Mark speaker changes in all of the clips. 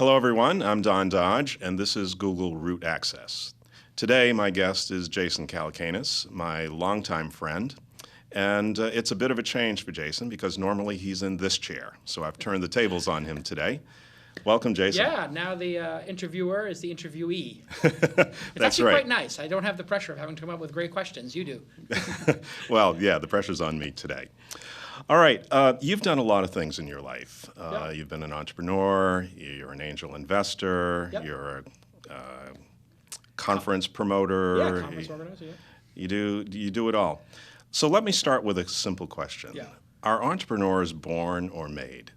Speaker 1: Hello, everyone. I'm Don Dodge, and this is Google Root Access. Today, my guest is Jason Calacanis, my longtime friend. And it's a bit of a change for Jason because normally he's in this chair. So I've turned the tables on him today. Welcome, Jason.
Speaker 2: Yeah, now the interviewer is the interviewee.
Speaker 1: That's
Speaker 2: It's actually
Speaker 1: right.
Speaker 2: quite nice. I don't have the pressure of having to come up with great questions. You do.
Speaker 1: Well, yeah, the pressure's on me today. All right, you've done a lot of things in your life.
Speaker 2: Yep.
Speaker 1: You've been an entrepreneur, you're an angel investor,
Speaker 2: Yep.
Speaker 1: you're a conference promoter.
Speaker 2: Yeah, conference organizer, yeah.
Speaker 1: You do it all. So let me start with a simple question.
Speaker 2: Yeah.
Speaker 1: Are entrepreneurs born or made?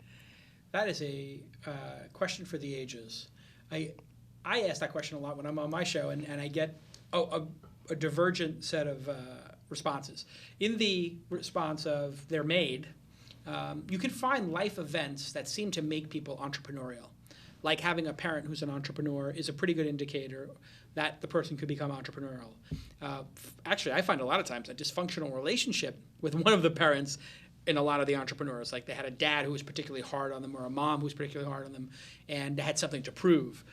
Speaker 2: That is a question for the ages. I ask that question a lot when I'm on my show, and I get a divergent set of responses. In the response of they're made, you can find life events that seem to make people entrepreneurial. Like having a parent who's an entrepreneur is a pretty good indicator that the person could become entrepreneurial. Actually, I find a lot of times a dysfunctional relationship with one of the parents in a lot of the entrepreneurs. Like they had a dad who was particularly hard on them or a mom who was particularly hard on them and had something to prove.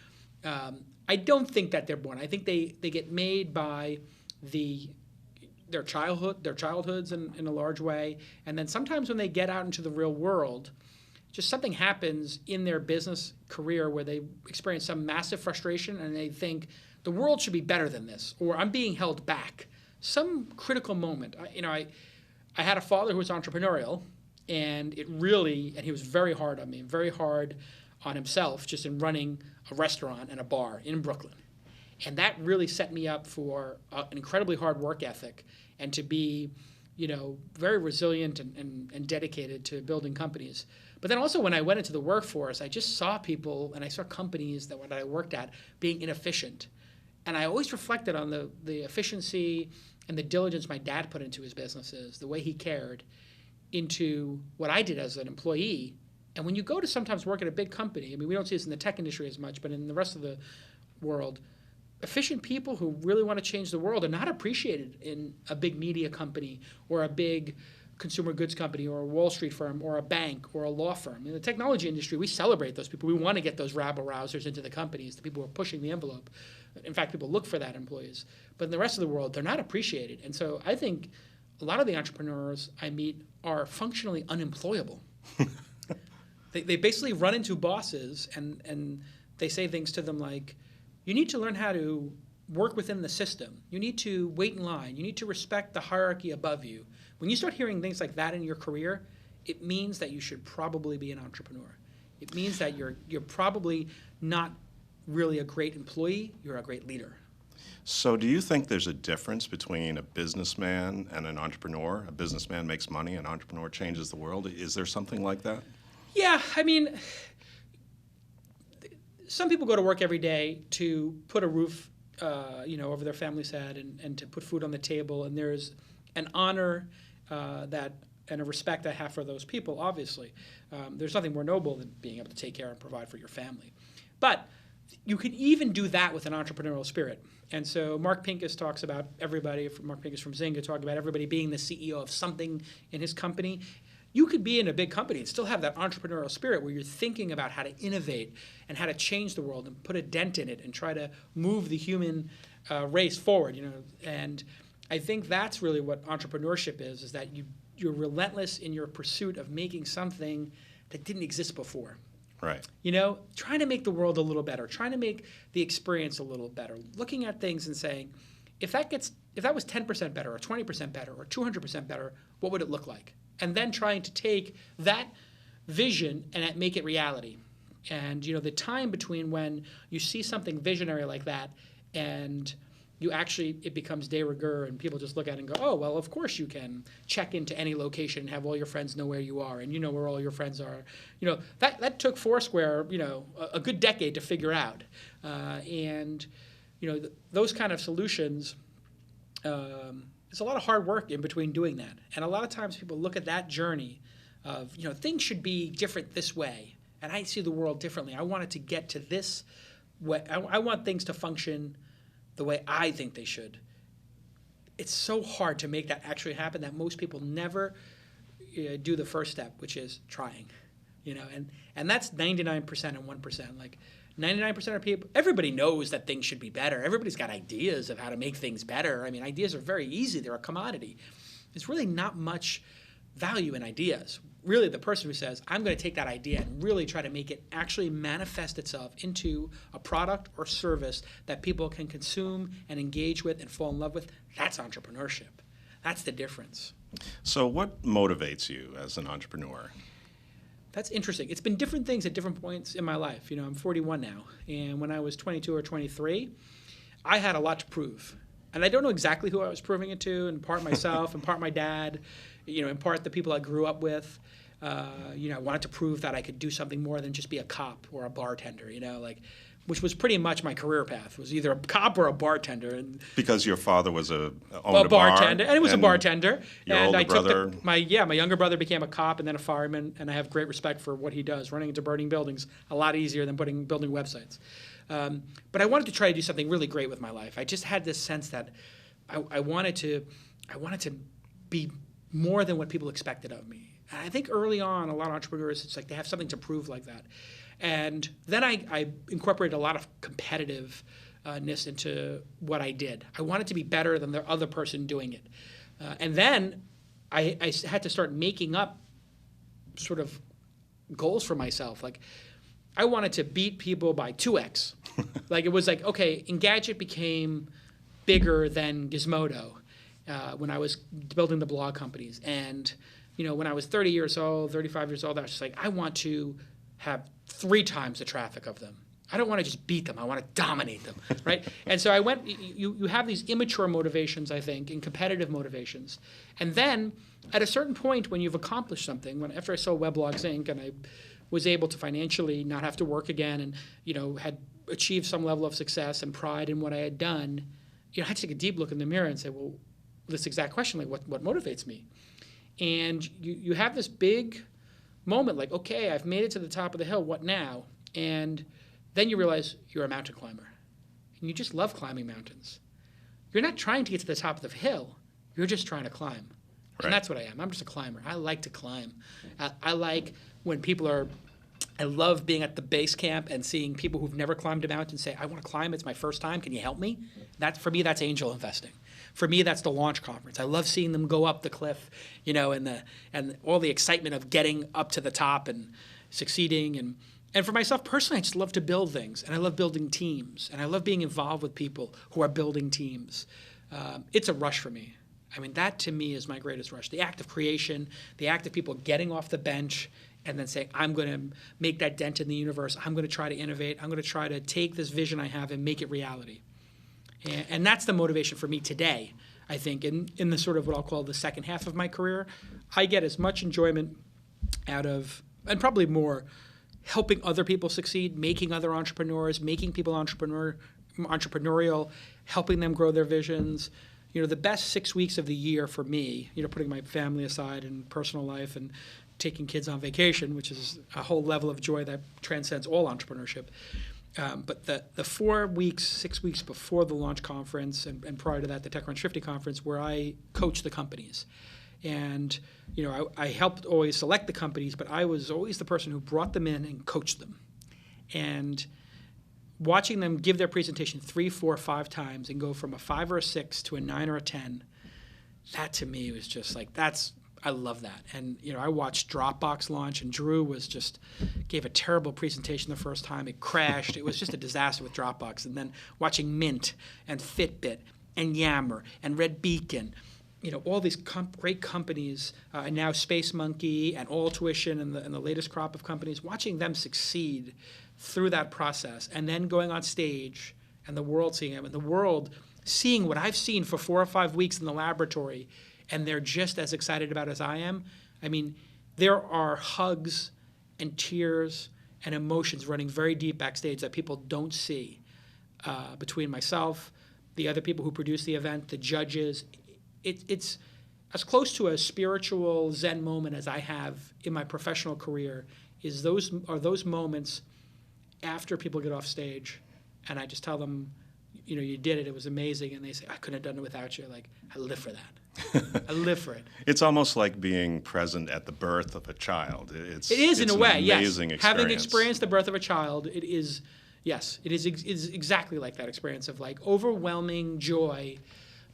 Speaker 2: I don't think that they're born. I think they get made by their childhoods in a large way. And then sometimes when they get out into the real world, just something happens in their business career where they experience some massive frustration and they think the world should be better than this, or I'm being held back. Some critical moment. I had a father who was entrepreneurial, and he was very hard on me, very hard on himself, just in running a restaurant and a bar in Brooklyn. And that really set me up for an incredibly hard work ethic and to be, very resilient and dedicated to building companies. But then also when I went into the workforce, I just saw people and I saw companies that I worked at being inefficient. And I always reflected on the efficiency and the diligence my dad put into his businesses, the way he cared into what I did as an employee. And when you go to sometimes work at a big company, we don't see this in the tech industry as much, but in the rest of the world, efficient people who really want to change the world are not appreciated in a big media company or a big consumer goods company or a Wall Street firm or a bank or a law firm. In the technology industry, we celebrate those people. We want to get those rabble-rousers into the companies, the people who are pushing the envelope. In fact, people look for that in employees. But in the rest of the world, they're not appreciated. And so I think a lot of the entrepreneurs I meet are functionally unemployable. They basically run into bosses and they say things to them like, you need to learn how to work within the system. You need to wait in line. You need to respect the hierarchy above you. When you start hearing things like that in your career, it means that you should probably be an entrepreneur. It means that you're probably not really a great employee, you're a great leader.
Speaker 1: So do you think there's a difference between a businessman and an entrepreneur? A businessman makes money, an entrepreneur changes the world. Is there something like that?
Speaker 2: Yeah, some people go to work every day to put a roof over their family's head and to put food on the table, and there's an honor and a respect I have for those people, obviously. There's nothing more noble than being able to take care and provide for your family. But you can even do that with an entrepreneurial spirit. And so Mark Pincus talks about Mark Pincus from Zynga talking about everybody being the CEO of something in his company. You could be in a big company and still have that entrepreneurial spirit where you're thinking about how to innovate and how to change the world and put a dent in it and try to move the human race forward. And I think that's really what entrepreneurship is that you're relentless in your pursuit of making something that didn't exist before.
Speaker 1: Right.
Speaker 2: Trying to make the world a little better, trying to make the experience a little better, looking at things and saying, if that was 10% better or 20% better or 200% better, what would it look like? And then trying to take that vision and make it reality. And the time between when you see something visionary like that and it becomes de rigueur and people just look at it and go, oh, well, of course you can check into any location and have all your friends know where you are and you know where all your friends are. That took Foursquare, a good decade to figure out. Those kind of solutions, there's a lot of hard work in between doing that. And a lot of times people look at that journey of, things should be different this way. And I see the world differently. I want it to get to this way. I want things to function the way I think they should. It's so hard to make that actually happen that most people never do the first step, which is trying. And that's 99% and 1%. Like 99% of people, everybody knows that things should be better. Everybody's got ideas of how to make things better. I mean, ideas are very easy. They're a commodity. There's really not much value in ideas. Really, the person who says, I'm going to take that idea and really try to make it actually manifest itself into a product or service that people can consume and engage with and fall in love with, that's entrepreneurship. That's the difference.
Speaker 1: So what motivates you as an entrepreneur?
Speaker 2: That's interesting. It's been different things at different points in my life. I'm 41 now, and when I was 22 or 23, I had a lot to prove. And I don't know exactly who I was proving it to, in part myself, in part my dad, in part the people I grew up with. I wanted to prove that I could do something more than just be a cop or a bartender, which was pretty much my career path, was either a cop or a bartender. And
Speaker 1: because your father was owned
Speaker 2: a bartender,
Speaker 1: bar,
Speaker 2: and he was a bartender.
Speaker 1: Your
Speaker 2: and
Speaker 1: older
Speaker 2: I
Speaker 1: brother,
Speaker 2: took my younger brother became a cop and then a fireman, and I have great respect for what he does. Running into burning buildings a lot easier than building websites. But I wanted to try to do something really great with my life. I just had this sense that I wanted to be more than what people expected of me. And I think early on, a lot of entrepreneurs, it's like they have something to prove like that. And then I incorporated a lot of competitiveness into what I did. I wanted to be better than the other person doing it. And then I had to start making up sort of goals for myself. Like, I wanted to beat people by 2x. Like, it was like, okay, Engadget became bigger than Gizmodo when I was building the blog companies. And, when I was 30 years old, 35 years old, I was just like, I want to have 3 times the traffic of them. I don't want to just beat them. I want to dominate them, right? And so I went, you have these immature motivations, I think, and competitive motivations. And then at a certain point when you've accomplished something, after I sold Weblogs Inc. and I was able to financially not have to work again and, had achieved some level of success and pride in what I had done, I had to take a deep look in the mirror and say, well, this exact question, like what motivates me? And you have this big moment, like, okay, I've made it to the top of the hill, what now? And then you realize you're a mountain climber. And you just love climbing mountains. You're not trying to get to the top of the hill. You're just trying to climb. Right. And that's what I am. I'm just a climber. I like to climb. I like when I love being at the base camp and seeing people who've never climbed a mountain say, I want to climb. It's my first time. Can you help me? For me, that's angel investing. For me, that's the launch conference. I love seeing them go up the cliff, and all the excitement of getting up to the top and succeeding. And for myself personally, I just love to build things, and I love building teams, and I love being involved with people who are building teams. It's a rush for me. I mean, that to me is my greatest rush. The act of creation, the act of people getting off the bench and then saying, I'm going to make that dent in the universe. I'm going to try to innovate. I'm going to try to take this vision I have and make it reality. And that's the motivation for me today, I think, in the sort of what I'll call the second half of my career. I get as much enjoyment out of, and probably more, helping other people succeed, making other entrepreneurs, making people entrepreneurial, helping them grow their visions. The best 6 weeks of the year for me, putting my family aside and personal life and taking kids on vacation, which is a whole level of joy that transcends all entrepreneurship. But the 4 weeks, 6 weeks before the launch conference and prior to that, the TechCrunch 50 conference, where I coach the companies. And, I helped always select the companies, but I was always the person who brought them in and coached them. And watching them give their presentation 3, 4, 5 times and go from a 5 or a 6 to a 9 or a 10, that to me was just like, I love that. And, I watched Dropbox launch, and Drew gave a terrible presentation the first time. It crashed. It was just a disaster with Dropbox. And then watching Mint and Fitbit and Yammer and Red Beacon, all these great companies, and now Space Monkey and All Tuition and the latest crop of companies, watching them succeed through that process and then going on stage and the world seeing them and the world seeing what I've seen for 4 or 5 weeks in the laboratory, and they're just as excited about it as I am. I mean, there are hugs and tears and emotions running very deep backstage that people don't see between myself, the other people who produce the event, the judges. It's as close to a spiritual Zen moment as I have in my professional career. Those moments after people get off stage, and I just tell them, you did it. It was amazing, and they say, I couldn't have done it without you. Like, I live for that. I live for it.
Speaker 1: It's almost like being present at the birth of a child.
Speaker 2: It is, in a way, yes.
Speaker 1: Amazing experience.
Speaker 2: Having experienced the birth of a child, it is, yes, it is exactly like that experience of like overwhelming joy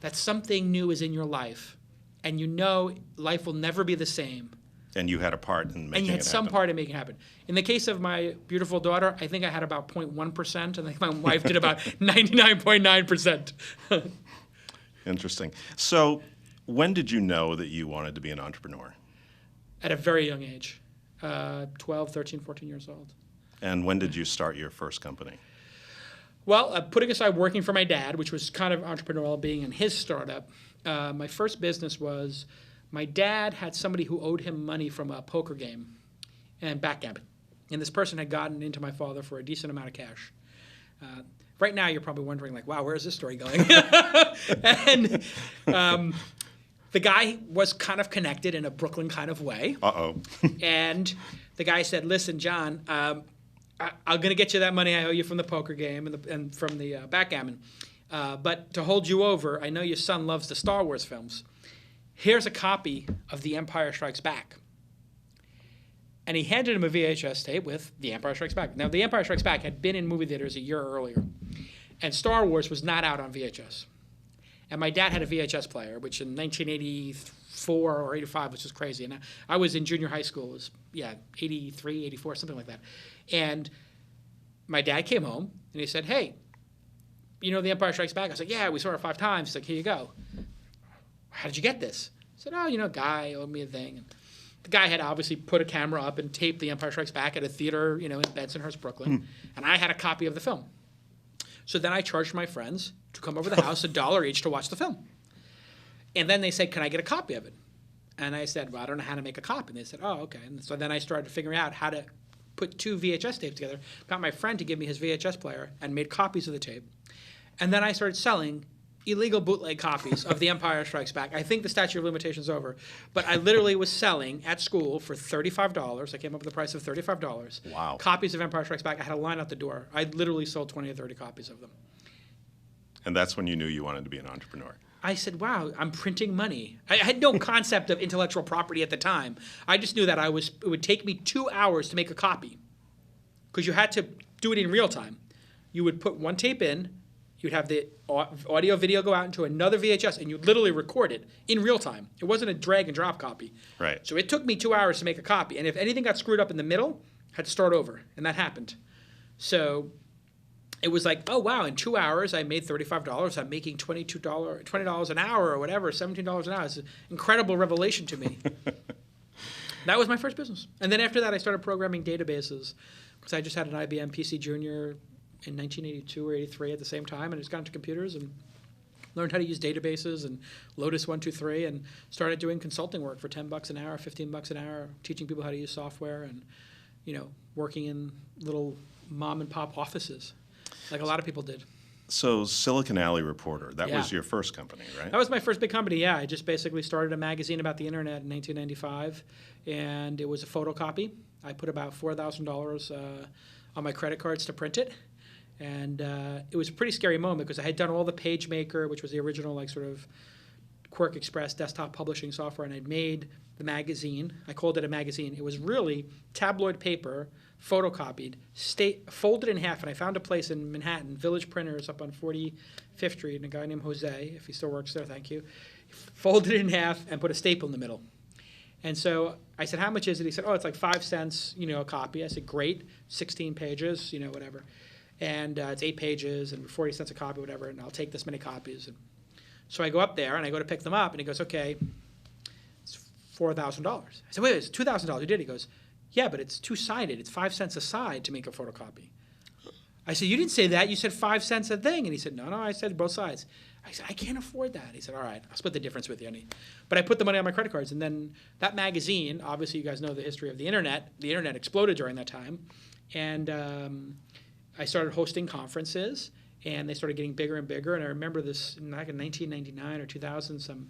Speaker 2: that something new is in your life, and you know life will never be the same.
Speaker 1: And you had a part in making it happen.
Speaker 2: And you had some part in making it happen. In the case of my beautiful daughter, I think I had about 0.1%, and I think my wife did about 99.9%.
Speaker 1: Interesting. So when did you know that you wanted to be an entrepreneur?
Speaker 2: At a very young age, 12, 13, 14 years old.
Speaker 1: And when did you start your first company?
Speaker 2: Well, putting aside working for my dad, which was kind of entrepreneurial, being in his startup, my first business was my dad had somebody who owed him money from a poker game and backgammon. And this person had gotten into my father for a decent amount of cash. Right now, you're probably wondering, like, wow, where is this story going? And the guy was kind of connected in a Brooklyn kind of way.
Speaker 1: Uh-oh.
Speaker 2: And the guy said, listen, John, I'm going to get you that money I owe you from the poker game and from the backgammon. But to hold you over, I know your son loves the Star Wars films. Here's a copy of The Empire Strikes Back. And he handed him a VHS tape with The Empire Strikes Back. Now, The Empire Strikes Back had been in movie theaters a year earlier. And Star Wars was not out on VHS. And my dad had a VHS player, which in 1984 or 85 was just crazy. And I was in junior high school. It was, 83, 84, something like that. And my dad came home, and he said, hey, you know The Empire Strikes Back? I was like, yeah, we saw it 5 times. He's like, here you go. How did you get this? I said, oh, guy owed me a thing. And the guy had obviously put a camera up and taped The Empire Strikes Back at a theater, in Bensonhurst, Brooklyn. And I had a copy of the film. So then I charged my friends to come over to the house, $1 each to watch the film. And then they said, can I get a copy of it? And I said, well, I don't know how to make a copy. And they said, oh, okay. And so then I started figuring out how to put 2 VHS tapes together, got my friend to give me his VHS player, and made copies of the tape. And then I started selling illegal bootleg copies of The Empire Strikes Back. I think the statute of limitations is over. But I literally was selling at school for $35. I came up with the price of $35.
Speaker 1: Wow.
Speaker 2: Copies of Empire Strikes Back. I had a line out the door. I literally sold 20 or 30 copies of them.
Speaker 1: And that's when you knew you wanted to be an entrepreneur.
Speaker 2: I said, wow, I'm printing money. I had no concept of intellectual property at the time. I just knew that it would take me 2 hours to make a copy because you had to do it in real time. You would put one tape in, you'd have the audio video go out into another VHS, and you'd literally record it in real time. It wasn't a drag and drop copy.
Speaker 1: Right.
Speaker 2: So it took me 2 hours to make a copy. And if anything got screwed up in the middle, I had to start over. And that happened. So it was like, oh, wow, in 2 hours, I made $35. I'm making $20 an hour or whatever, $17 an hour. It's an incredible revelation to me. That was my first business. And then after that, I started programming databases because I just had an IBM PC Junior in 1982 or 83 at the same time, and I just got into computers and learned how to use databases and Lotus 123 and started doing consulting work for $10 an hour, $15 an hour, teaching people how to use software and, working in little mom and pop offices like a lot of people did.
Speaker 1: So Silicon Alley Reporter, that
Speaker 2: Yeah.
Speaker 1: was your first company, right?
Speaker 2: That was my first big company, yeah. I just basically started a magazine about the internet in 1995, and it was a photocopy. I put about $4,000 on my credit cards to print it. And it was a pretty scary moment because I had done all the PageMaker, which was the original sort of Quirk Express desktop publishing software, and I'd made the magazine. I called it a magazine. It was really tabloid paper, photocopied, folded in half, and I found a place in Manhattan, Village Printers up on 45th Street, and a guy named Jose, if he still works there, thank you, folded it in half and put a staple in the middle. And so I said, how much is it? He said, oh, it's like 5 cents, a copy. I said, great, 16 pages, whatever. And it's 8 pages and 40 cents a copy, whatever, and I'll take this many copies. And so I go up there, and I go to pick them up, and he goes, okay, it's $4,000. I said, wait, it's $2,000. You did? He goes, yeah, but it's two-sided. It's 5 cents a side to make a photocopy. I said, you didn't say that. You said 5 cents a thing. And he said, no, I said both sides. I said, I can't afford that. He said, all right, I'll split the difference with you. But I put the money on my credit cards. And then that magazine, obviously you guys know the history of the Internet. The Internet exploded during that time. And I started hosting conferences, and they started getting bigger and bigger. And I remember this back in 1999 or 2000, some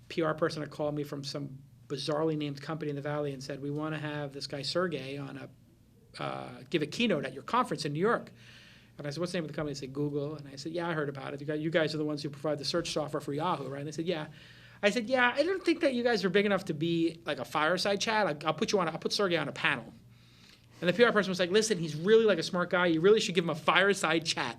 Speaker 2: PR person had called me from some bizarrely named company in the Valley and said, we want to have this guy Sergey on give a keynote at your conference in New York. And I said, what's the name of the company? They said, Google. And I said, yeah, I heard about it. You guys are the ones who provide the search software for Yahoo, right? And they said, yeah. I said, yeah, I don't think that you guys are big enough to be like a fireside chat. I'll put Sergey on a panel. And the PR person was like, listen, he's really like a smart guy. You really should give him a fireside chat.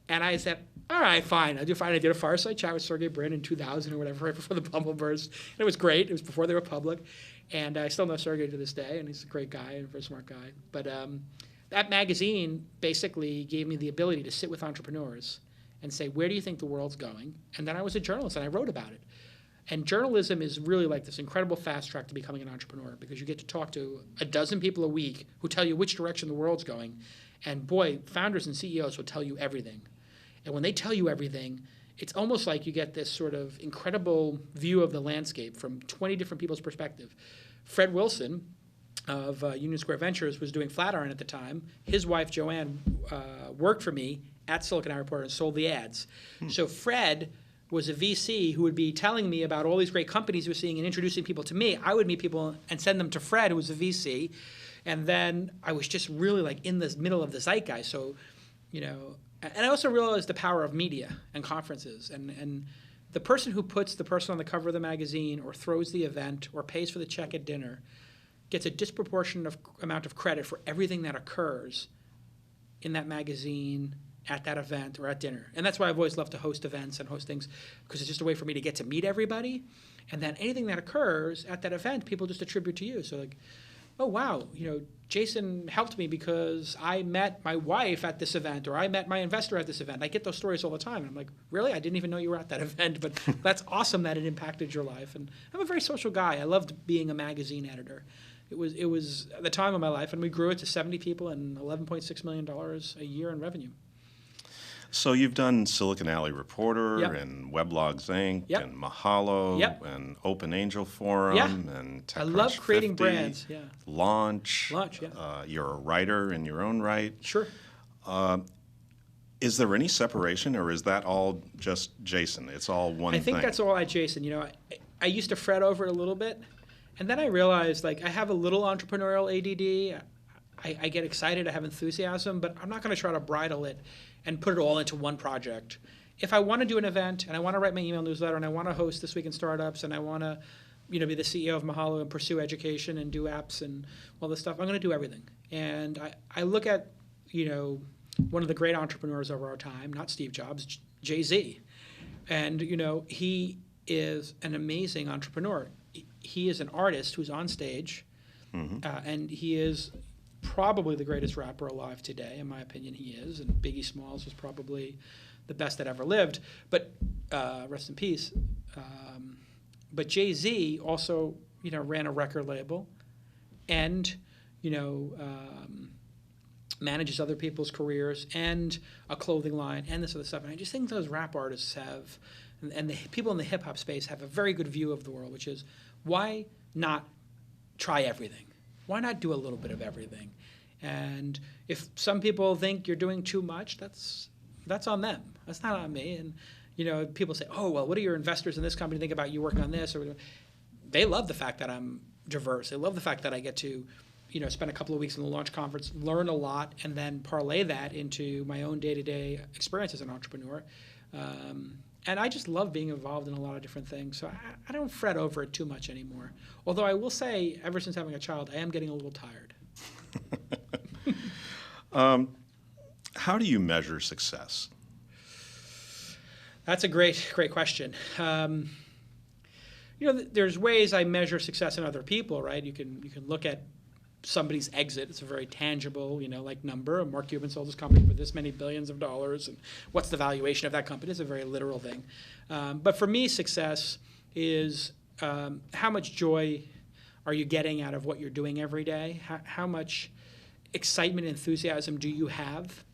Speaker 2: And I said, all right, fine. I'll do fine. I did a fireside chat with Sergey Brin in 2000 or whatever, right before the bubble burst. And it was great. It was before they were public. And I still know Sergey to this day, and he's a great guy and a very smart guy. But that magazine basically gave me the ability to sit with entrepreneurs and say, where do you think the world's going? And then I was a journalist, and I wrote about it. And journalism is really like this incredible fast track to becoming an entrepreneur, because you get to talk to a dozen people a week who tell you which direction the world's going. And boy, founders and CEOs will tell you everything. And when they tell you everything, it's almost like you get this sort of incredible view of the landscape from 20 different people's perspective. Fred Wilson of Union Square Ventures was doing Flatiron at the time. His wife, Joanne, worked for me at Silicon Alley Reporter and sold the ads. So Fred was a VC who would be telling me about all these great companies he was seeing and introducing people to me. I would meet people and send them to Fred, who was a VC. And then I was just really like in the middle of the zeitgeist. So, you know, and I also realized the power of media and conferences. And the person who puts the person on the cover of the magazine or throws the event or pays for the check at dinner gets a disproportionate amount of credit for everything that occurs in that magazine, at that event, or at dinner. And that's why I've always loved to host events and host things, because it's just a way for me to get to meet everybody. And then anything that occurs at that event, people just attribute to you. So like, oh, wow, you know, Jason helped me because I met my wife at this event, or I met my investor at this event. I get those stories all the time. And I'm like, really? I didn't even know you were at that event, but that's awesome that it impacted your life. And I'm a very social guy. I loved being a magazine editor. It was at the time of my life, and we grew it to 70 people and $11.6 million a year in revenue.
Speaker 1: So you've done Silicon Alley Reporter
Speaker 2: Yep.
Speaker 1: and Weblogs Inc.
Speaker 2: Yep.
Speaker 1: and Mahalo
Speaker 2: Yep.
Speaker 1: and Open Angel Forum and TechCrunch
Speaker 2: I love creating
Speaker 1: 50,
Speaker 2: brands. Yeah.
Speaker 1: Launch.
Speaker 2: Yeah.
Speaker 1: You're a writer in your own right.
Speaker 2: Sure.
Speaker 1: Is there any separation, or is that all just Jason? It's all one thing?
Speaker 2: I think that's all at Jason. You know, I used to fret over it a little bit, and then I realized, like, I have a little entrepreneurial ADD. I get excited, I have enthusiasm, but I'm not going to try to bridle it and put it all into one project. If I want to do an event, and I want to write my email newsletter, and I want to host This Week in Startups, and I want to, you know, be the CEO of Mahalo and pursue education and do apps and all this stuff, I'm going to do everything. And I look at, you know, one of the great entrepreneurs of our time, not Steve Jobs, Jay-Z. And, you know, he is an amazing entrepreneur. He is an artist who's on stage, and he is probably the greatest rapper alive today. In my opinion, he is. And Biggie Smalls was probably the best that ever lived. But rest in peace. But Jay-Z also, you know, ran a record label and, you know, manages other people's careers and a clothing line and this other stuff. And I just think those rap artists have, and the people in the hip-hop space have a very good view of the world, which is, why not try everything? Why not do a little bit of everything? And if some people think you're doing too much, that's on them. That's not on me. And, you know, people say, oh, well, what do your investors in this company think about you working on this? Or whatever. They love the fact that I'm diverse. They love the fact that I get to, you know, spend a couple of weeks in the launch conference, learn a lot, and then parlay that into my own day-to-day experience as an entrepreneur. And I just love being involved in a lot of different things. So I don't fret over it too much anymore. Although I will say, ever since having a child, I am getting a little tired.
Speaker 1: How do you measure success?
Speaker 2: That's a great question. You know, there's ways I measure success in other people, right? You can look at somebody's exit. It's a very tangible, you know, like number. Mark Cuban sold his company for this many billions of dollars, and what's the valuation of that company? It's a very literal thing. But for me, success is how much joy are you getting out of what you're doing every day? How much excitement and enthusiasm do you have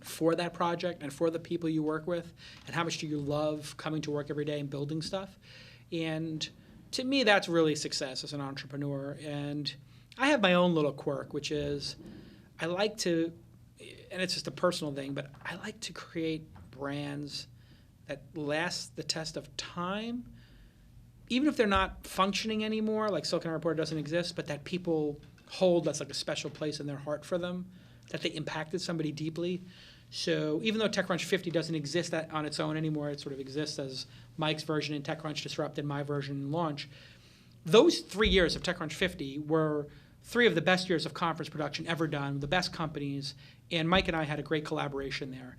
Speaker 2: for that project and for the people you work with? And how much do you love coming to work every day and building stuff? And to me, that's really success as an entrepreneur. And I have my own little quirk, which is I like to, and it's just a personal thing, but I like to create brands that last the test of time, even if they're not functioning anymore, like Silicon Alley Reporter doesn't exist, but that people hold that's like a special place in their heart for them, that they impacted somebody deeply. So even though TechCrunch 50 doesn't exist on its own anymore, it sort of exists as Mike's version in TechCrunch Disrupt and my version in Launch. Those 3 years of TechCrunch 50 were 3 of the best years of conference production ever done, the best companies, and Mike and I had a great collaboration there.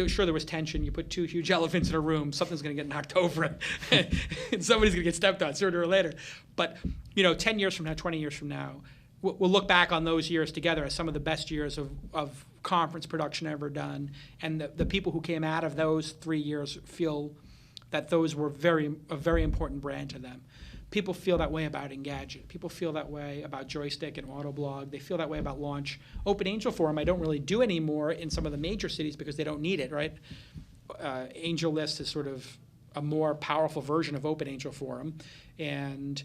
Speaker 2: Sure, there was tension. You put 2 huge elephants in a room, something's going to get knocked over, and somebody's going to get stepped on sooner or later. But 10 years from now, 20 years from now, we'll look back on those years together as some of the best years of conference production ever done, and the people who came out of those 3 years feel that those were a very important brand to them. People feel that way about Engadget. People feel that way about Joystick and Autoblog. They feel that way about Launch. OpenAngel Forum I don't really do anymore in some of the major cities because they don't need it, right? AngelList is sort of a more powerful version of OpenAngel Forum, and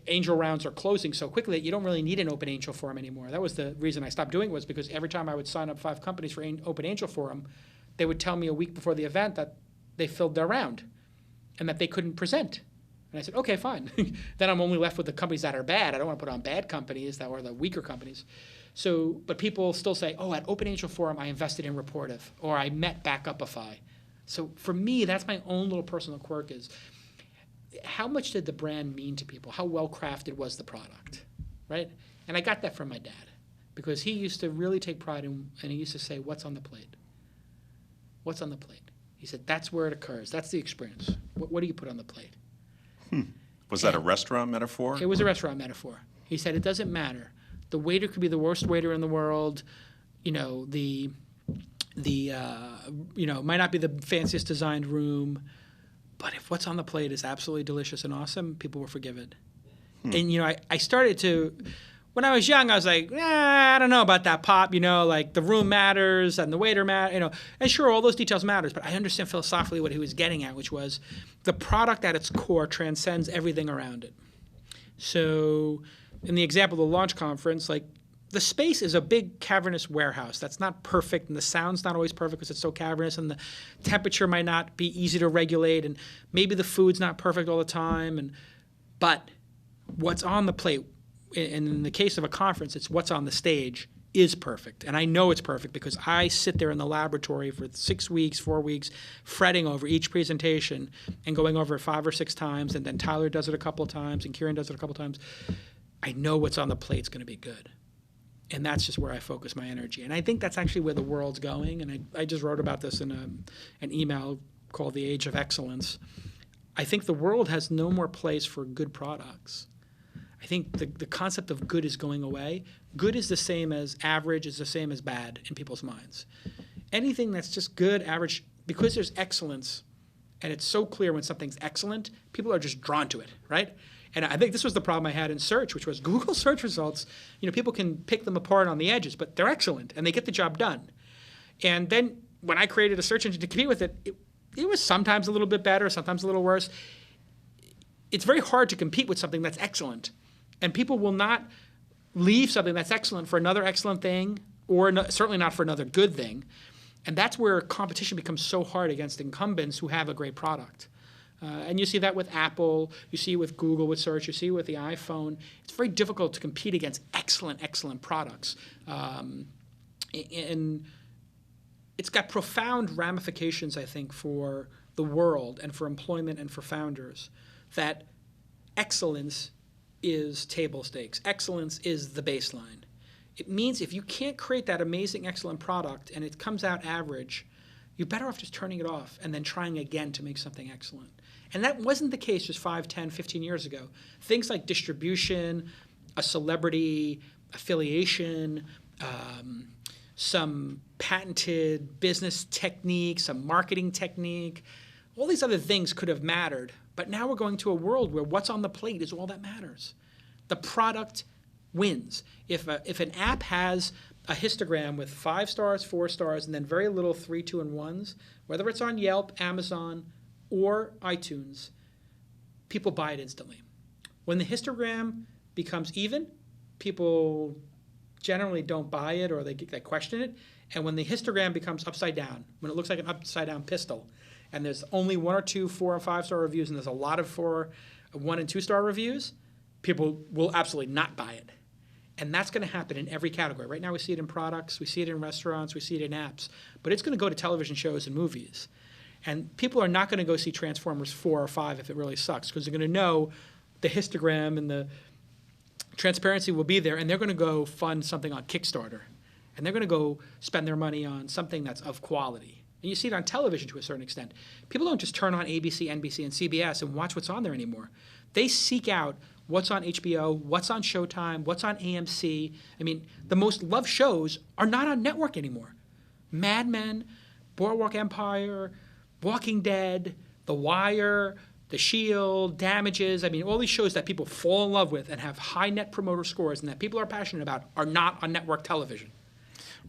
Speaker 2: angel rounds are closing so quickly that you don't really need an OpenAngel Forum anymore. That was the reason I stopped doing it, was because every time I would sign up 5 companies for OpenAngel Forum, they would tell me a week before the event that they filled their round and that they couldn't present. And I said, okay, fine. Then I'm only left with the companies that are bad. I don't want to put on bad companies that are the weaker companies. So, but people still say, oh, at OpenAngel Forum, I invested in Rapportive, or I met Backupify. So for me, that's my own little personal quirk is, how much did the brand mean to people? How well-crafted was the product, right? And I got that from my dad, because he used to really take pride in, and he used to say, what's on the plate? What's on the plate? He said, that's where it occurs. That's the experience. What do you put on the plate?
Speaker 1: Was that a restaurant metaphor?
Speaker 2: It was a restaurant metaphor. He said, it doesn't matter. The waiter could be the worst waiter in the world. Might not be the fanciest designed room. But if what's on the plate is absolutely delicious and awesome, people will forgive it. And, I started to, when I was young, I was like, I don't know about that, Pop. Like the room matters and the waiter matters, And sure, all those details matters, but I understand philosophically what he was getting at, which was the product at its core transcends everything around it. So in the example of the Launch Conference, like the space is a big cavernous warehouse that's not perfect, and the sound's not always perfect because it's so cavernous, and the temperature might not be easy to regulate, and maybe the food's not perfect all the time. But what's on the plate, and in the case of a conference, it's what's on the stage is perfect. And I know it's perfect because I sit there in the laboratory for 6 weeks, 4 weeks, fretting over each presentation and going over it 5 or 6 times, and then Tyler does it a couple of times, and Kieran does it a couple of times. I know what's on the plate's going to be good. And that's just where I focus my energy. And I think that's actually where the world's going. And I just wrote about this in an email called The Age of Excellence. I think the world has no more place for good products. I think the concept of good is going away. Good is the same as average, is the same as bad in people's minds. Anything that's just good, average, because there's excellence, and it's so clear when something's excellent, people are just drawn to it, right? And I think this was the problem I had in search, which was Google search results, people can pick them apart on the edges, but they're excellent, and they get the job done. And then when I created a search engine to compete with it, it was sometimes a little bit better, sometimes a little worse. It's very hard to compete with something that's excellent. And people will not leave something that's excellent for another excellent thing, or certainly not for another good thing. And that's where competition becomes so hard against incumbents who have a great product. And you see that with Apple, you see it with Google with search, you see it with the iPhone. It's very difficult to compete against excellent products. And it's got profound ramifications, I think, for the world and for employment and for founders, that excellence is table stakes. Excellence is the baseline. It means if you can't create that amazing, excellent product and it comes out average, you're better off just turning it off and then trying again to make something excellent. And that wasn't the case just 5, 10, 15 years ago. Things like distribution, a celebrity affiliation, some patented business technique, some marketing technique, all these other things could have mattered. But now we're going to a world where what's on the plate is all that matters. The product wins. If an app has a histogram with 5 stars, 4 stars, and then very little 3, 2, and 1s, whether it's on Yelp, Amazon, or iTunes, people buy it instantly. When the histogram becomes even, people generally don't buy it or they question it. And when the histogram becomes upside down, when it looks like an upside down pistol, and there's only 1 or 2 4 or 5 star reviews, and there's a lot of 1 and 2 star reviews, people will absolutely not buy it. And that's going to happen in every category. Right now we see it in products, we see it in restaurants, we see it in apps. But it's going to go to television shows and movies. And people are not going to go see Transformers 4 or 5 if it really sucks, because they're going to know the histogram and the transparency will be there, and they're going to go fund something on Kickstarter. And they're going to go spend their money on something that's of quality. And you see it on television to a certain extent. People don't just turn on ABC, NBC, and CBS and watch what's on there anymore. They seek out what's on HBO, what's on Showtime, what's on AMC. I mean, the most loved shows are not on network anymore. Mad Men, Boardwalk Empire, Walking Dead, The Wire, The Shield, Damages. I mean, all these shows that people fall in love with and have high net promoter scores and that people are passionate about are not on network television.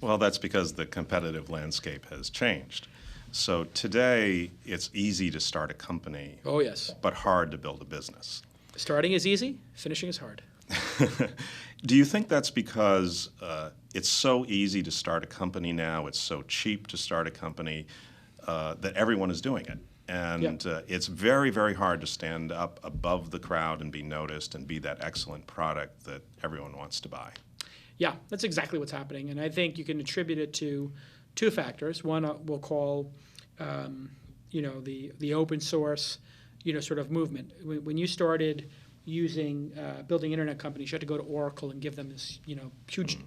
Speaker 1: Well, that's because the competitive landscape has changed. So today, it's easy to start a company.
Speaker 2: Oh, yes.
Speaker 1: But hard to build a business.
Speaker 2: Starting is easy, finishing is hard.
Speaker 1: Do you think that's because it's so easy to start a company now, it's so cheap to start a company, that everyone is doing it? And it's very, very hard to stand up above the crowd and be noticed and be that excellent product that everyone wants to buy.
Speaker 2: Yeah, that's exactly what's happening. And I think you can attribute it to two factors. One we'll call, the open source, sort of movement. When you started using, building internet companies, you had to go to Oracle and give them this, huge,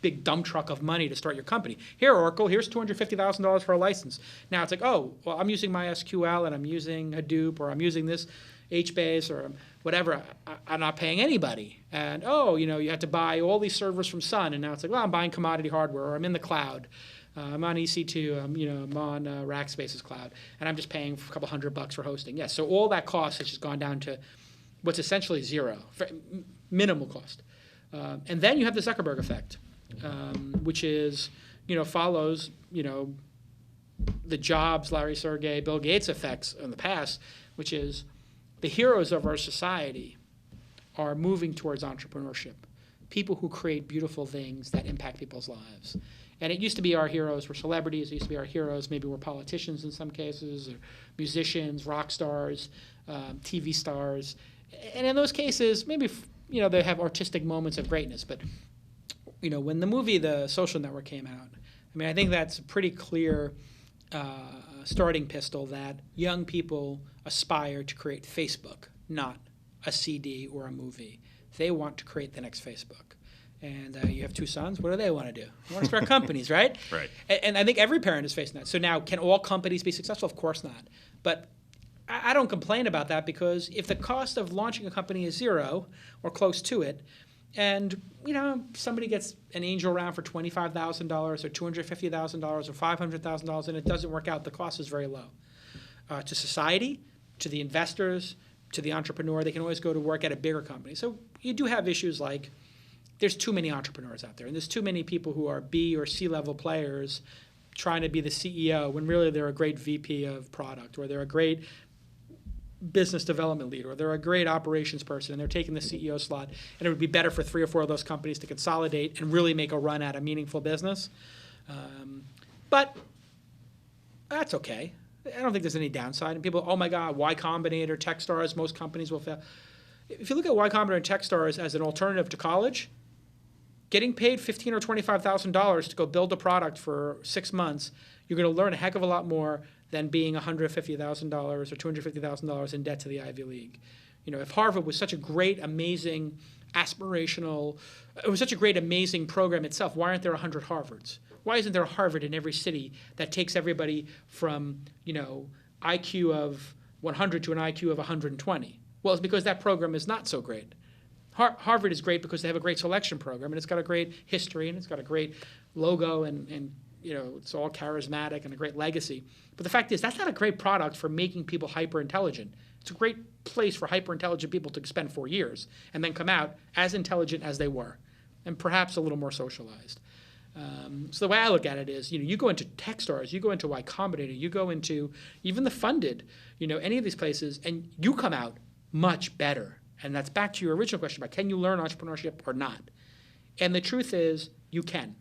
Speaker 2: big dump truck of money to start your company. Here, Oracle, here's $250,000 for a license. Now it's like, oh, well, I'm using MySQL and I'm using Hadoop or I'm using this HBase or whatever. I'm not paying anybody. And, you had to buy all these servers from Sun. And now it's like, well, I'm buying commodity hardware or I'm in the cloud. I'm on EC2, I'm on Rackspace's cloud. And I'm just paying a couple $100 for hosting. Yes, so all that cost has just gone down to what's essentially zero, minimal cost. And then you have the Zuckerberg effect, which is, follows, the Jobs, Larry Sergey, Bill Gates effects in the past, which is the heroes of our society are moving towards entrepreneurship, people who create beautiful things that impact people's lives. And it used to be our heroes were celebrities. It used to be our heroes maybe were politicians in some cases, or musicians, rock stars, TV stars. And in those cases, maybe they have artistic moments of greatness. But when the movie The Social Network came out, I think that's a pretty clear starting pistol that young people aspire to create Facebook, not a CD or a movie. They want to create the next Facebook. And you have two sons. What do they want to do? They want to start companies, right?
Speaker 1: Right.
Speaker 2: And I think every parent is facing that. So now, can all companies be successful? Of course not. But I don't complain about that, because if the cost of launching a company is zero or close to it, and somebody gets an angel round for $25,000 or $250,000 or $500,000 and it doesn't work out, the cost is very low. To society, to the investors, to the entrepreneur, they can always go to work at a bigger company. So you do have issues like there's too many entrepreneurs out there, and there's too many people who are B or C level players trying to be the CEO when really they're a great VP of product, or they're a great business development leader, or they're a great operations person, and they're taking the CEO slot. And it would be better for 3 or 4 of those companies to consolidate and really make a run at a meaningful business. But that's okay. I don't think there's any downside. And people, oh my God, Y Combinator, Techstars, most companies will fail. If you look at Y Combinator and Techstars as an alternative to college, getting paid $15,000 or $25,000 to go build a product for 6 months, you're going to learn a heck of a lot more than being $150,000 or $250,000 in debt to the Ivy League. If Harvard was such a great, amazing, aspirational, it was such a great, amazing program itself, why aren't there 100 Harvards? Why isn't there a Harvard in every city that takes everybody from, IQ of 100 to an IQ of 120? Well, it's because that program is not so great. Harvard is great because they have a great selection program, and it's got a great history, and it's got a great logo, and it's all charismatic and a great legacy. But the fact is, that's not a great product for making people hyper-intelligent. It's a great place for hyper-intelligent people to spend 4 years and then come out as intelligent as they were, and perhaps a little more socialized. So the way I look at it is, you go into Techstars, you go into Y Combinator, you go into even the Funded, any of these places, and you come out much better. And that's back to your original question about, can you learn entrepreneurship or not? And the truth is, you can.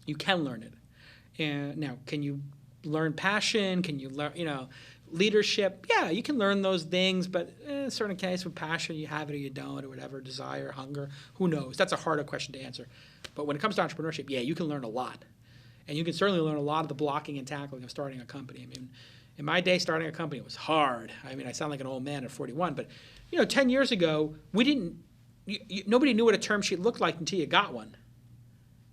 Speaker 2: You can learn it. And now, can you learn passion? Can you learn, Leadership, yeah, you can learn those things, but in a certain case, with passion, you have it or you don't, or whatever, desire, hunger, who knows? That's a harder question to answer. But when it comes to entrepreneurship, yeah, you can learn a lot. And you can certainly learn a lot of the blocking and tackling of starting a company. I mean, in my day, starting a company was hard. I mean, I sound like an old man at 41, but 10 years ago, we didn't. Nobody knew what a term sheet looked like until you got one.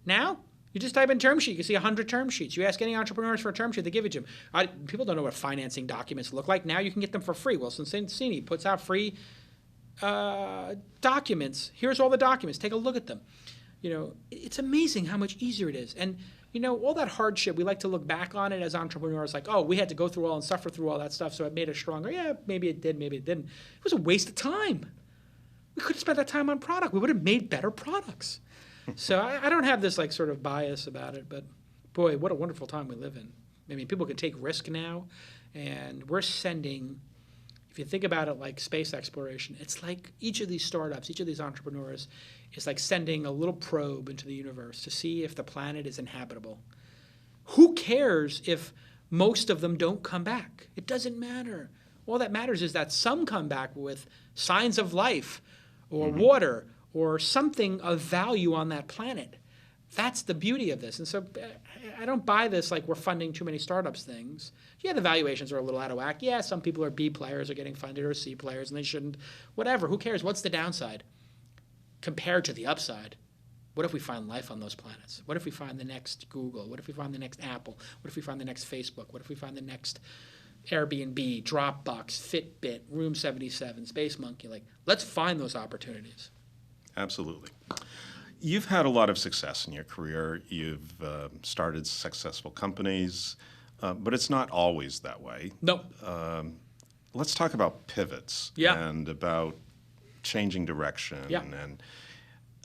Speaker 2: Now, you just type in term sheet, you can see 100 term sheets. You ask any entrepreneurs for a term sheet, they give it to them. People don't know what financing documents look like. Now you can get them for free. Wilson Sonsini puts out free documents. Here's all the documents. Take a look at them. It's amazing how much easier it is. And all that hardship, we like to look back on it as entrepreneurs like, oh, we had to go through all and suffer through all that stuff, so it made us stronger. Yeah, maybe it did, maybe it didn't. It was a waste of time. We could have spent that time on product. We would have made better products. So I don't have this sort of bias about it, but boy, what a wonderful time we live in. I mean, people can take risk now, and we're sending, if you think about it like space exploration, it's like each of these startups, each of these entrepreneurs is like sending a little probe into the universe to see if the planet is inhabitable. Who cares if most of them don't come back? It doesn't matter. All that matters is that some come back with signs of life or water or something of value on that planet. That's the beauty of this. And so I don't buy this like we're funding too many startups things. Yeah, the valuations are a little out of whack. Yeah, some people are B players are getting funded or C players and they shouldn't. Whatever, who cares? What's the downside compared to the upside? What if we find life on those planets? What if we find the next Google? What if we find the next Apple? What if we find the next Facebook? What if we find the next Airbnb, Dropbox, Fitbit, Room 77, Space Monkey? Let's find those opportunities.
Speaker 1: Absolutely. You've had a lot of success in your career. You've started successful companies, but it's not always that way.
Speaker 2: No.
Speaker 1: Let's talk about pivots and about changing direction.
Speaker 2: Yeah.
Speaker 1: And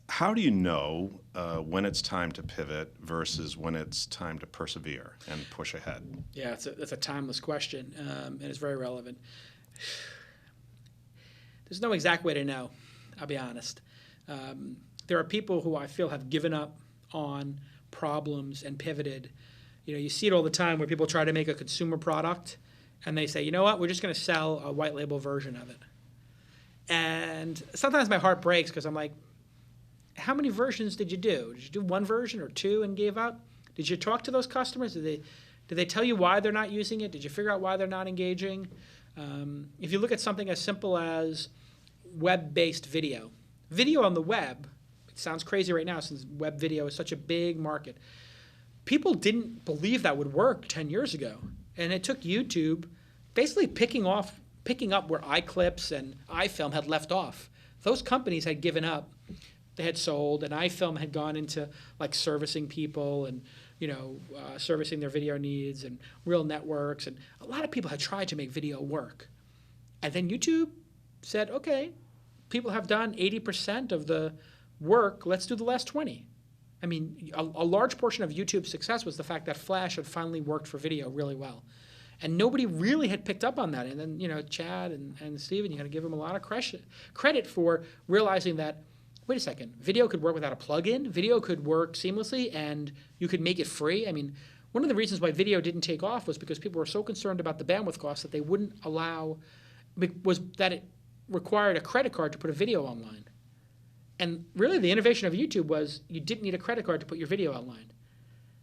Speaker 1: how do you know when it's time to pivot versus when it's time to persevere and push ahead?
Speaker 2: Yeah, that's a timeless question, and it's very relevant. There's no exact way to know, I'll be honest. There are people who I feel have given up on problems and pivoted. You see it all the time where people try to make a consumer product and they say, you know what, we're just going to sell a white label version of it. And sometimes my heart breaks because I'm like, how many versions did you do? Did you do one version or two and gave up? Did you talk to those customers? Did they tell you why they're not using it? Did you figure out why they're not engaging? If you look at something as simple as web-based video on the web, it sounds crazy right now since web video is such a big market. People didn't believe that would work 10 years ago. And it took YouTube basically picking up where iClips and iFilm had left off. Those companies had given up. They had sold, and iFilm had gone into servicing people and servicing their video needs and real networks. And a lot of people had tried to make video work. And then YouTube said, okay, people have done 80% of the work. Let's do the last 20. I mean, a large portion of YouTube's success was the fact that Flash had finally worked for video really well. And nobody really had picked up on that. And then, Chad and Steven, you got to give them a lot of credit for realizing that, wait a second, video could work without a plugin. Video could work seamlessly, and you could make it free. I mean, one of the reasons why video didn't take off was because people were so concerned about the bandwidth costs that they wouldn't allow, was that it required a credit card to put a video online. And really the innovation of YouTube was you didn't need a credit card to put your video online.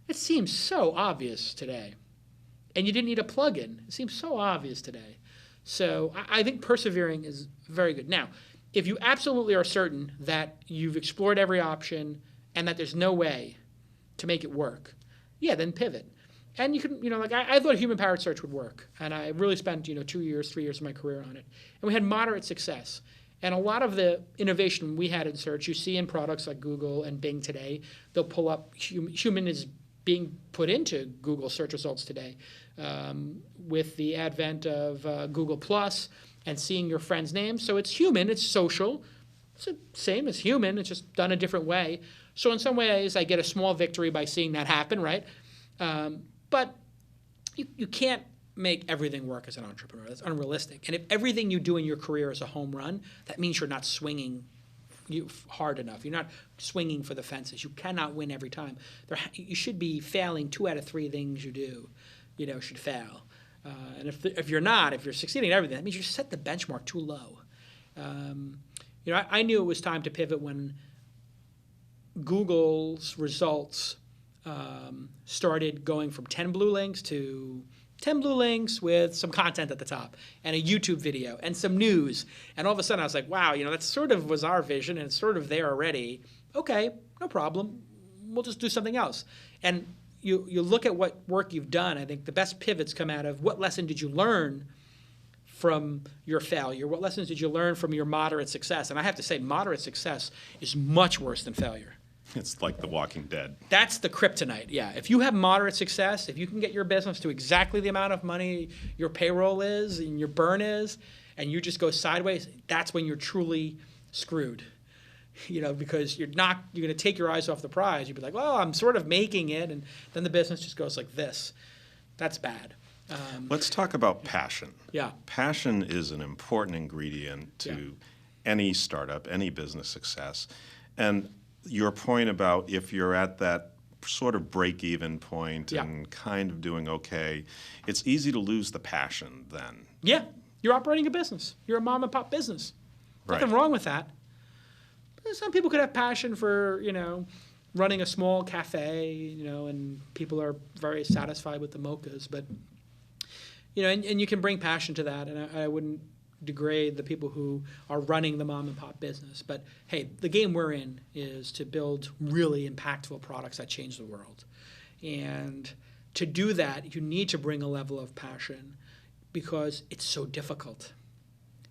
Speaker 2: It seems so obvious today. And you didn't need a plugin. It seems so obvious today. So I think persevering is very good. Now, if you absolutely are certain that you've explored every option and that there's no way to make it work, yeah, then pivot. And you can, I thought human-powered search would work. And I really spent, 2 years, 3 years of my career on it. And we had moderate success. And a lot of the innovation we had in search, you see in products like Google and Bing today, they'll pull up, human is being put into Google search results today with the advent of Google Plus and seeing your friends' names. So it's human, it's social. It's the same as human, it's just done a different way. So in some ways, I get a small victory by seeing that happen, right? But you can't make everything work as an entrepreneur. That's unrealistic. And if everything you do in your career is a home run, that means you're not swinging hard enough. You're not swinging for the fences. You cannot win every time. You should be failing 2 out of 3 things you do, should fail. If you're not, if you're succeeding at everything, that means you set the benchmark too low. I knew it was time to pivot when Google's results started going from 10 blue links to 10 blue links with some content at the top and a YouTube video and some news. And all of a sudden I was like, wow, that sort of was our vision and it's sort of there already. Okay, no problem. We'll just do something else. And you look at what work you've done. I think the best pivots come out of what lesson did you learn from your failure? What lessons did you learn from your moderate success? And I have to say, moderate success is much worse than failure.
Speaker 1: It's like The Walking Dead.
Speaker 2: That's the kryptonite, yeah. If you have moderate success, if you can get your business to exactly the amount of money your payroll is and your burn is, and you just go sideways, that's when you're truly screwed. Because you're going to take your eyes off the prize. You'd be like, well, I'm sort of making it, and then the business just goes like this. That's bad.
Speaker 1: Let's talk about passion.
Speaker 2: Yeah.
Speaker 1: Passion is an important ingredient to any startup, any business success. And your point about if you're at that sort of break-even point and kind of doing okay, it's easy to lose the passion then.
Speaker 2: Yeah. You're operating a business. You're a mom-and-pop business. Nothing wrong with that. Some people could have passion for, running a small cafe, and people are very satisfied with the mochas. But, and you can bring passion to that, and I wouldn't degrade the people who are running the mom and pop business. But, hey, the game we're in is to build really impactful products that change the world. And to do that, you need to bring a level of passion because it's so difficult.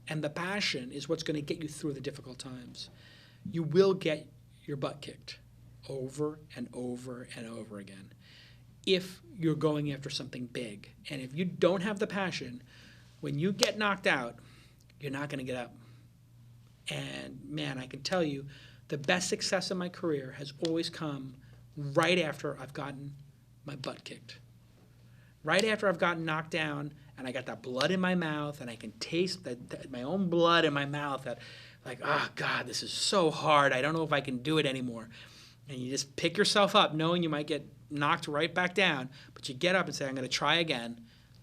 Speaker 2: And the passion is what's going to get you through the difficult times. You will get your butt kicked over and over and over again if you're going after something big. And if you don't have the passion, when you get knocked out, you're not going to get up. And man, I can tell you, the best success in my career has always come right after I've gotten my butt kicked. Right after I've gotten knocked down and I got that blood in my mouth and I can taste my own blood in my mouth that like, oh, God, this is so hard. I don't know if I can do it anymore. And you just pick yourself up knowing you might get knocked right back down, but you get up and say, I'm going to try again.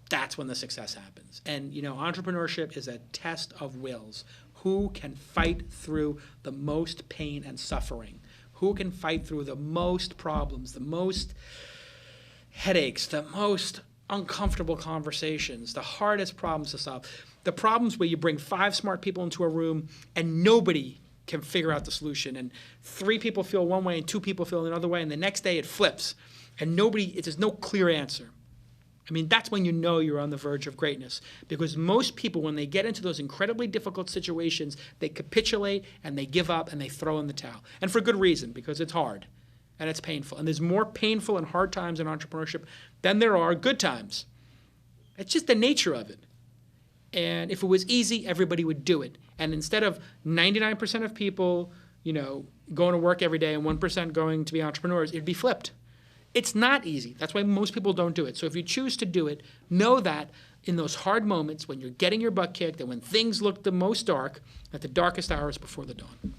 Speaker 2: That's when the success happens. And, entrepreneurship is a test of wills. Who can fight through the most pain and suffering? Who can fight through the most problems, the most headaches, the most uncomfortable conversations, the hardest problems to solve? The problems where you bring 5 smart people into a room and nobody can figure out the solution, and 3 people feel one way and 2 people feel another way, and the next day it flips, and there's no clear answer. I mean, that's when you know you're on the verge of greatness, because most people, when they get into those incredibly difficult situations, they capitulate and they give up and they throw in the towel. And for good reason, because it's hard and it's painful. And there's more painful and hard times in entrepreneurship than there are good times. It's just the nature of it. And if it was easy, everybody would do it. And instead of 99% of people, going to work every day and 1% going to be entrepreneurs, it'd be flipped. It's not easy. That's why most people don't do it. So if you choose to do it, know that in those hard moments when you're getting your butt kicked and when things look the most dark, at the darkest hours before the dawn.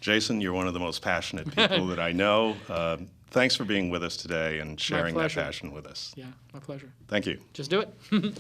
Speaker 1: Jason, you're one of the most passionate people that I know. Thanks for being with us today and sharing that passion with us.
Speaker 2: Yeah, my pleasure.
Speaker 1: Thank you.
Speaker 2: Just do it.